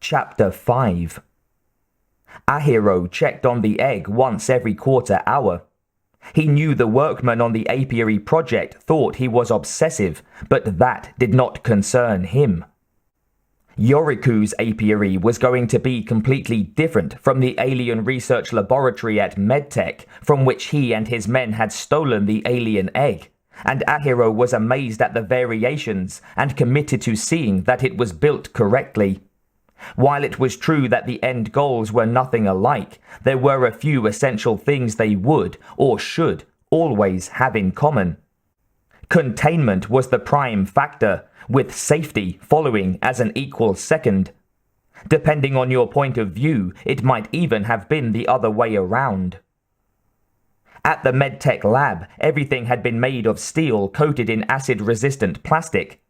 Chapter 5. Ahiro checked on the egg once every quarter hour. He knew the workmen on the apiary project thought he was obsessive, but that did not concern him. Yoriku's apiary was going to be completely different from the alien research laboratory at MedTech from which he and his men had stolen the alien egg, and Ahiro was amazed at the variations and committed to seeing that it was built correctly. While it was true that the end goals were nothing alike, there were a few essential things they would, or should, always have in common. Containment was the prime factor, with safety following as an equal second. Depending on your point of view, it might even have been the other way around. At the MedTech lab, everything had been made of steel coated in acid-resistant plastic.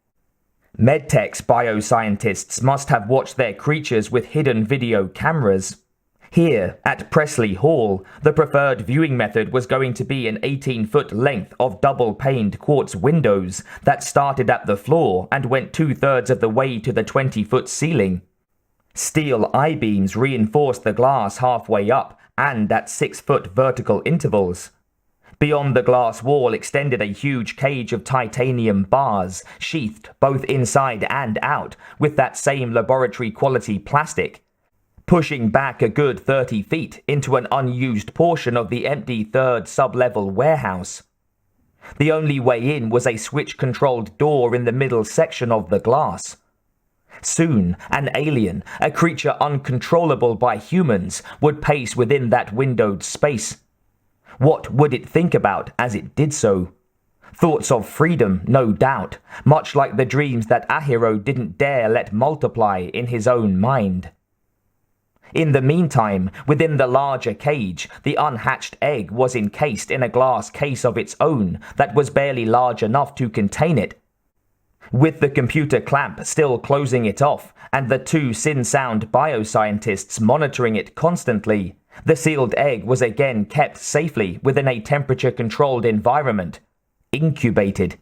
MedTech's bioscientists must have watched their creatures with hidden video cameras. Here, at Presley Hall, the preferred viewing method was going to be an 18-foot length of double-paned quartz windows that started at the floor and went 2/3 of the way to the 20-foot ceiling. Steel I-beams reinforced the glass halfway up and at 6-foot vertical intervals. Beyond the glass wall extended a huge cage of titanium bars, sheathed both inside and out with that same laboratory-quality plastic, pushing back a good 30 feet into an unused portion of the empty third sub-level warehouse. The only way in was a switch-controlled door in the middle section of the glass. Soon, an alien, a creature uncontrollable by humans, would pace within that windowed space. What would it think about as it did so? Thoughts of freedom, no doubt, much like the dreams that Ahiro didn't dare let multiply in his own mind. In the meantime, within the larger cage, the unhatched egg was encased in a glass case of its own that was barely large enough to contain it. With the computer clamp still closing it off, and the two sin-sound bioscientists monitoring it constantly, the sealed egg was again kept safely within a temperature-controlled environment, incubated.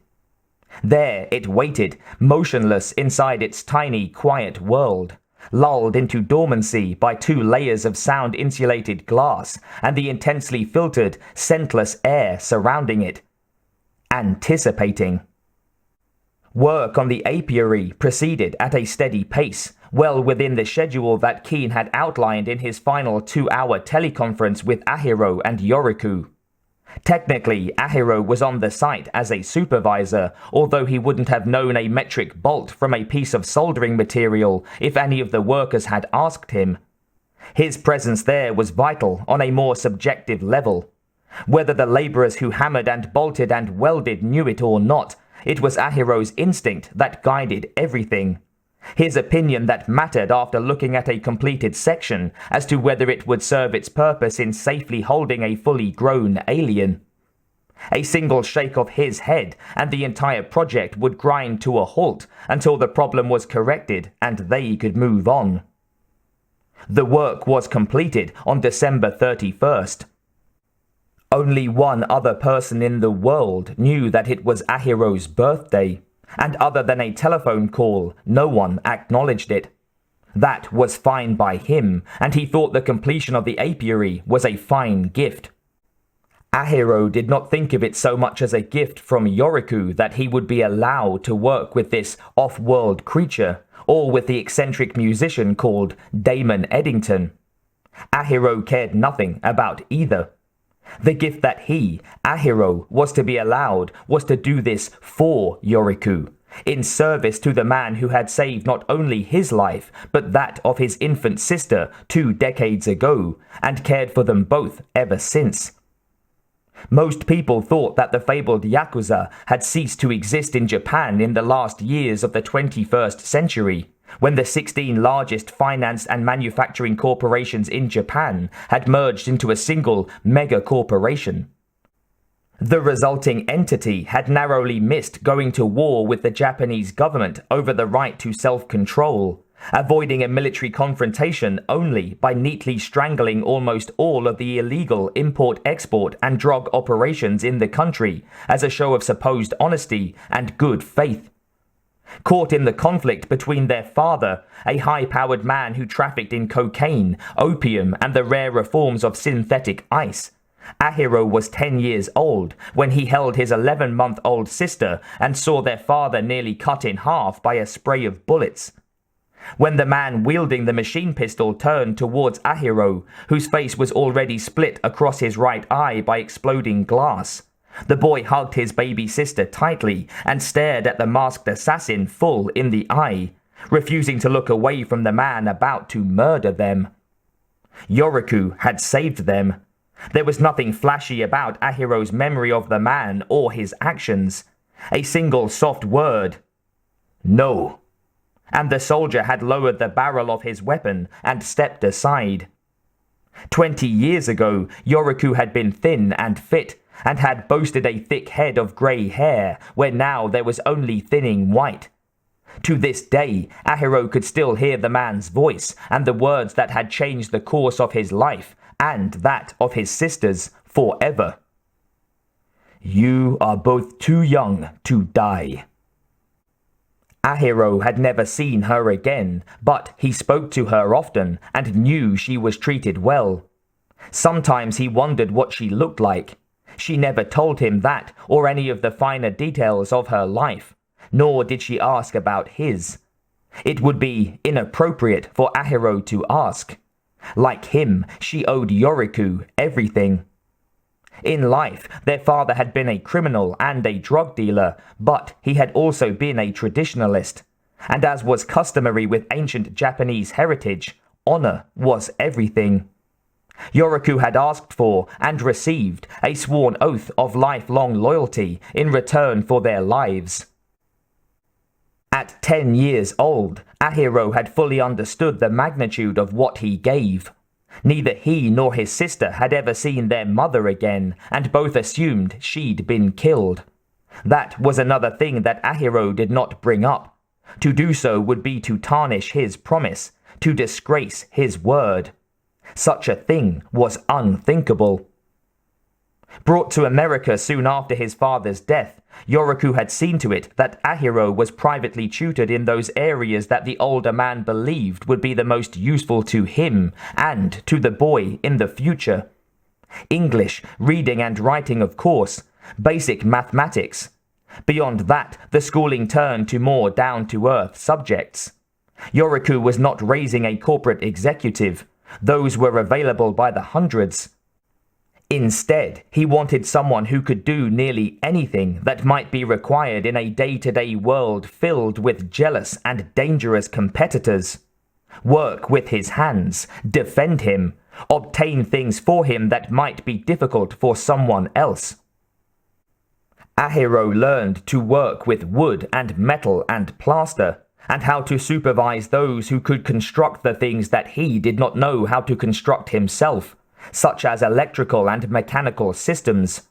There it waited, motionless inside its tiny, quiet world, lulled into dormancy by 2 layers of sound-insulated glass and the intensely filtered, scentless air surrounding it. Anticipating. Work on the apiary proceeded at a steady pace, well within the schedule that Keen had outlined in his final 2-hour teleconference with Ahiro and Yoriku. Technically, Ahiro was on the site as a supervisor, although he wouldn't have known a metric bolt from a piece of soldering material if any of the workers had asked him. His presence there was vital on a more subjective level. Whether the laborers who hammered and bolted and welded knew it or not, it was Ahiro's instinct that guided everything. His opinion that mattered after looking at a completed section as to whether it would serve its purpose in safely holding a fully grown alien. A single shake of his head and the entire project would grind to a halt until the problem was corrected and they could move on. The work was completed on December 31st. Only one other person in the world knew that it was Ahiro's birthday, and other than a telephone call, no one acknowledged it. That was fine by him, and he thought the completion of the apiary was a fine gift. Ahiro did not think of it so much as a gift from Yoriku that he would be allowed to work with this off-world creature, or with the eccentric musician called Damon Eddington. Ahiro cared nothing about either. The gift that he, Ahiro, was to be allowed was to do this for Yoriku, in service to the man who had saved not only his life, but that of his infant sister 2 decades ago, and cared for them both ever since. Most people thought that the fabled Yakuza had ceased to exist in Japan in the last years of the 21st century, when the 16 largest finance and manufacturing corporations in Japan had merged into a single mega-corporation. The resulting entity had narrowly missed going to war with the Japanese government over the right to self-control, avoiding a military confrontation only by neatly strangling almost all of the illegal import-export and drug operations in the country as a show of supposed honesty and good faith. Caught in the conflict between their father, a high-powered man who trafficked in cocaine, opium, and the rarer forms of synthetic ice, Ahiro was 10 years old when he held his 11-month-old sister and saw their father nearly cut in half by a spray of bullets. When the man wielding the machine pistol turned towards Ahiro, whose face was already split across his right eye by exploding glass, the boy hugged his baby sister tightly and stared at the masked assassin full in the eye, refusing to look away from the man about to murder them. Yoriku had saved them. There was nothing flashy about Ahiro's memory of the man or his actions. A single soft word. No. And the soldier had lowered the barrel of his weapon and stepped aside. 20 years ago, Yoriku had been thin and fit, and had boasted a thick head of grey hair, where now there was only thinning white. To this day, Ahiro could still hear the man's voice, and the words that had changed the course of his life, and that of his sisters, forever. You are both too young to die. Ahiro had never seen her again, but he spoke to her often and knew she was treated well. Sometimes he wondered what she looked like. She never told him that or any of the finer details of her life, nor did she ask about his. It would be inappropriate for Ahiro to ask. Like him, she owed Yoriku everything. In life, their father had been a criminal and a drug dealer, but he had also been a traditionalist. And as was customary with ancient Japanese heritage, honor was everything. Yoriku had asked for and received a sworn oath of lifelong loyalty in return for their lives. At 10 years old, Ahiro had fully understood the magnitude of what he gave. Neither he nor his sister had ever seen their mother again, and both assumed she'd been killed. That was another thing that Ahiro did not bring up. To do so would be to tarnish his promise, to disgrace his word. Such a thing was unthinkable. Brought to America soon after his father's death, Yoriku had seen to it that Ahiro was privately tutored in those areas that the older man believed would be the most useful to him and to the boy in the future. English, reading and writing of course, basic mathematics. Beyond that, the schooling turned to more down-to-earth subjects. Yoriku was not raising a corporate executive. Those were available by the hundreds. Instead, he wanted someone who could do nearly anything that might be required in a day-to-day world filled with jealous and dangerous competitors. Work with his hands, defend him, obtain things for him that might be difficult for someone else. Ahiro learned to work with wood and metal and plaster, and how to supervise those who could construct the things that he did not know how to construct himself, such as electrical and mechanical systems.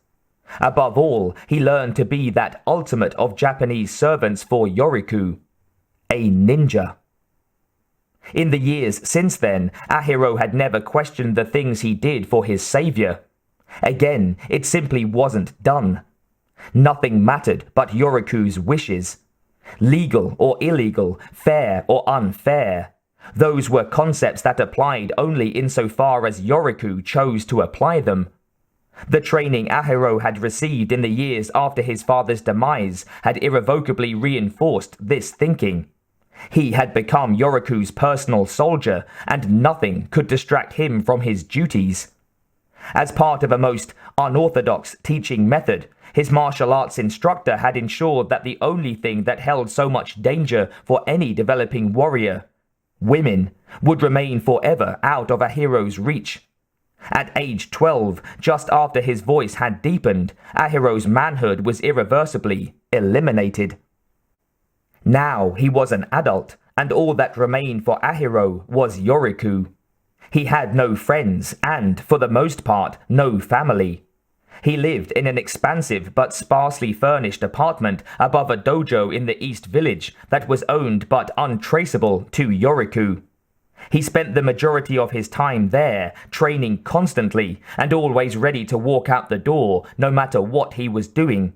Above all, he learned to be that ultimate of Japanese servants for Yoriku, a ninja. In the years since then, Ahiro had never questioned the things he did for his savior. Again, it simply wasn't done. Nothing mattered but Yoriku's wishes. Legal or illegal, fair or unfair. Those were concepts that applied only insofar as Yoriku chose to apply them. The training Ahiro had received in the years after his father's demise had irrevocably reinforced this thinking. He had become Yoriku's personal soldier, and nothing could distract him from his duties. As part of a most unorthodox teaching method, his martial arts instructor had ensured that the only thing that held so much danger for any developing warrior, women, would remain forever out of Ahiro's reach. At age 12, just after his voice had deepened, Ahiro's manhood was irreversibly eliminated. Now he was an adult, and all that remained for Ahiro was Yoriku. He had no friends and, for the most part, no family. He lived in an expansive but sparsely furnished apartment above a dojo in the East Village that was owned but untraceable to Yoriku. He spent the majority of his time there, training constantly and always ready to walk out the door no matter what he was doing.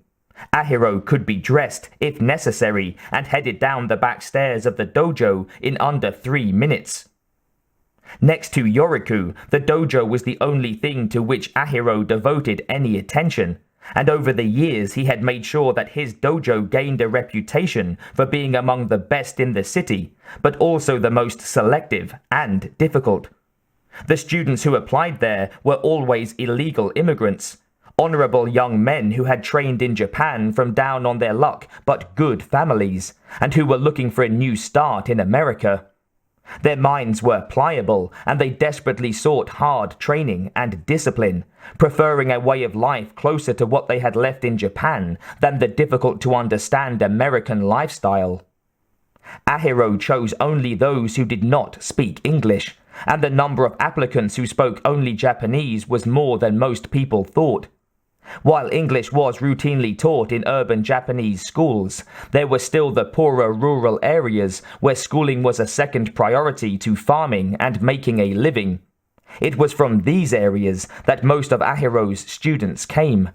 Ahiro could be dressed, if necessary, and headed down the back stairs of the dojo in under 3 minutes. Next to Yoriku, the dojo was the only thing to which Ahiro devoted any attention, and over the years he had made sure that his dojo gained a reputation for being among the best in the city, but also the most selective and difficult. The students who applied there were always illegal immigrants, honorable young men who had trained in Japan from down on their luck but good families, and who were looking for a new start in America. Their minds were pliable, and they desperately sought hard training and discipline, preferring a way of life closer to what they had left in Japan than the difficult-to-understand American lifestyle. Ahiro chose only those who did not speak English, and the number of applicants who spoke only Japanese was more than most people thought. While English was routinely taught in urban Japanese schools, there were still the poorer rural areas where schooling was a second priority to farming and making a living. It was from these areas that most of Ahiro's students came.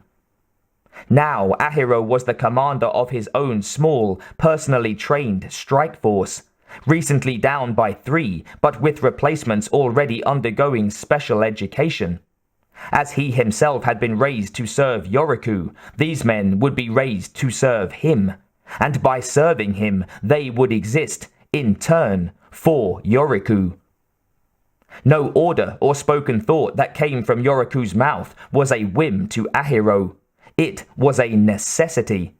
Now Ahiro was the commander of his own small, personally trained strike force, recently down by 3, but with replacements already undergoing special education. As he himself had been raised to serve Yoriku, these men would be raised to serve him, and by serving him, they would exist, in turn, for Yoriku. No order or spoken thought that came from Yoriku's mouth was a whim to Ahiro. It was a necessity.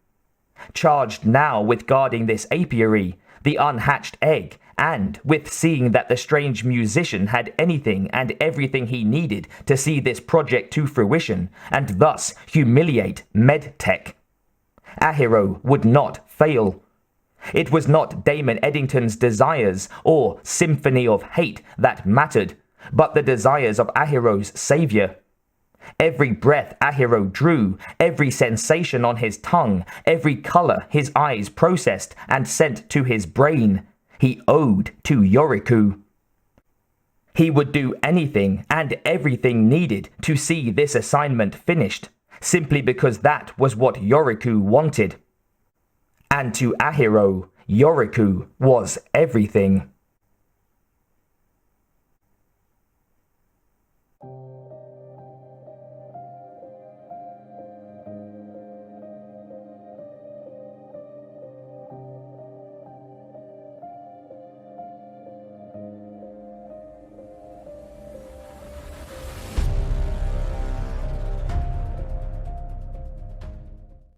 Charged now with guarding this apiary, the unhatched egg, and with seeing that the strange musician had anything and everything he needed to see this project to fruition, and thus humiliate MedTech. Ahiro would not fail. It was not Damon Eddington's desires or Symphony of Hate that mattered, but the desires of Ahiro's savior. Every breath Ahiro drew, every sensation on his tongue, every color his eyes processed and sent to his brain, he owed to Yoriku. He would do anything and everything needed to see this assignment finished, simply because that was what Yoriku wanted. And to Ahiro, Yoriku was everything.